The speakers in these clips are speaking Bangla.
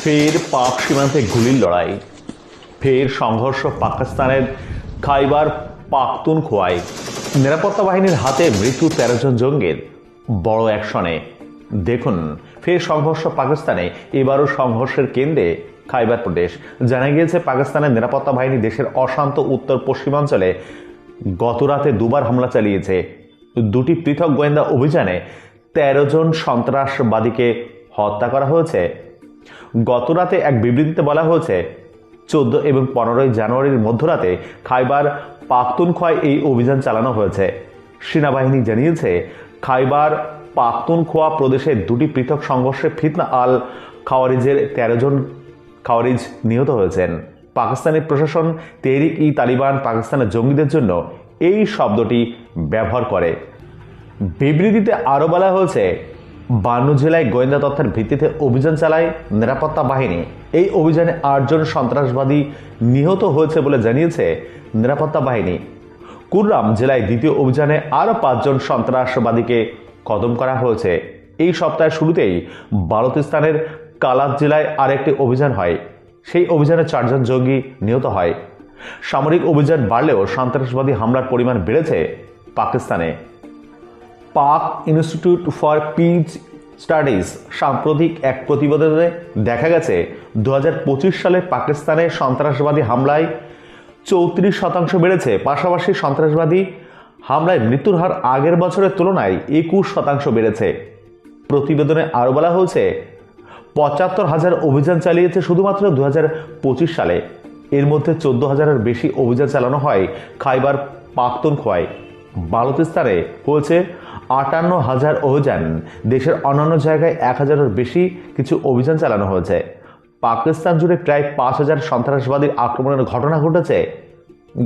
ফের পাক সীমান্তে গুলির লড়াই, ফের সংঘর্ষ পাকিস্তানের খাইবার পাখতুনখোয়ায়। নিরাপত্তা বাহিনীর হাতে মৃত্যু ১৩ জন জঙ্গির বড় অ্যাকশনে। দেখুন, ফের সংঘর্ষ পাকিস্তানে, এবারও সংঘর্ষের কেন্দ্রে খাইবার প্রদেশ। জানা গিয়েছে, পাকিস্তানের নিরাপত্তা বাহিনী দেশের অশান্ত উত্তর পশ্চিমাঞ্চলে গতরাতে দুবার হামলা চালিয়েছে। দুটি পৃথক গোয়েন্দা অভিযানে ১৩ জন সন্ত্রাসবাদীকে হত্যা করা হয়েছে। গতরাতে এক বিবৃতিতে বলা হয়েছে, 14 এবং 15 জানুয়ারির মধ্যরাতে খাইবার পাখতুনখোয়ায় এই অভিযান চালানো হয়েছে। সেনাবাহিনী জানিয়েছে, খাইবার পাখতুনখোয়া প্রদেশে দুটি পৃথক সংঘর্ষে ফিতনা আল খাওয়ারিজের 13 জন খাওয়ারিজ নিহত হয়েছেন। পাকিস্তানি প্রশাসন তেহরিক-ই-তালিবান পাকিস্তানের জঙ্গিদের জন্য এই শব্দটি ব্যবহার করে। বিবৃতিতে আরও বলা হয়েছে, 52 জেলায় গোয়েন্দা তথ্যের ভিত্তিতে অভিযান চালায় নিরাপত্তা বাহিনী। এই অভিযানে 8 জন সন্ত্রাসবাদী নিহত হয়েছে বলে জানিয়েছে নিরাপত্তা বাহিনী। কুররাম জেলায় দ্বিতীয় অভিযানে আরও 5 জন সন্ত্রাসবাদীকে কদম করা হয়েছে। এই সপ্তাহের শুরুতেই বালুচিস্তানের কালাত জেলায় আরেকটি অভিযান হয়। সেই অভিযানে 4 জন জঙ্গি নিহত হয়। সামরিক অভিযান বাড়লেও সন্ত্রাসবাদী হামলার পরিমাণ বেড়েছে পাকিস্তানে। পাক ইনস্টিটিউট ফর পিস স্টাডিজ সাম্প্রতিক এক প্রতিবেদনে দেখা গেছে, 2025 সালে পাকিস্তানে সন্ত্রাসবাদী হামলায় 34% বেড়েছে। পাশাপাশি সন্ত্রাসবাদী হামলায় মৃত্যুর হার আগের বছরের তুলনায় 21% বেড়েছে। প্রতিবেদনে আরও বলা হয়েছে, 75,000 অভিযান চালিয়েছে শুধুমাত্র 2025 সালে। এর মধ্যে 14,000-এর বেশি অভিযান চালানো হয় খাইবার পাখতুনখোয়ায়। বালুচিস্তানে হয়েছে 58,000 অভিযান। দেশের অন্যান্য জায়গায় 1,000-এর বেশি কিছু অভিযান চালানো হয়েছে। পাকিস্তান জুড়ে প্রায় 5,000 সন্ত্রাসবাদীর আক্রমণের ঘটনা ঘটেছে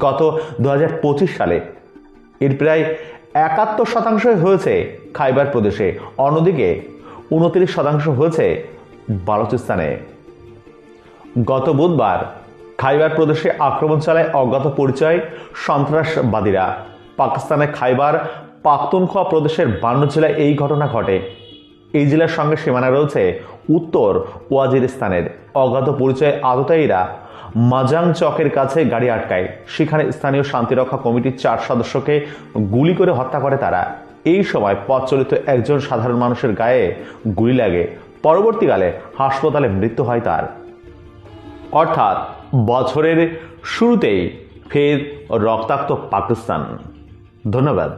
গত 2025 সালে। এর প্রায় 71% হয়েছে খাইবার প্রদেশে, অন্যদিকে 29% হয়েছে বালুচিস্তানে। গত বুধবার খাইবার প্রদেশে আক্রমণ চালায় অজ্ঞাত পরিচয় সন্ত্রাসবাদীরা। পাকিস্তানের খাইবার পাখতুনখোয়া প্রদেশের 52 জেলায় এই ঘটনা ঘটে। এই জেলার সঙ্গে সীমানা রয়েছে উত্তর ওয়াজিরিস্তানের। অজ্ঞাত পরিচয় আততায়ীরা মাজাং চকের কাছে গাড়ি আটকায়। সেখানে স্থানীয় শান্তিরক্ষা কমিটির 4 সদস্যকে গুলি করে হত্যা করে তারা। এই সময় পথ চলিত একজন সাধারণ মানুষের গায়ে গুলি লাগে। পরবর্তীকালে হাসপাতালে মৃত্যু হয় তার। অর্থাৎ বছরের শুরুতেই ফের রক্তাক্ত পাকিস্তান। ধন্যবাদ।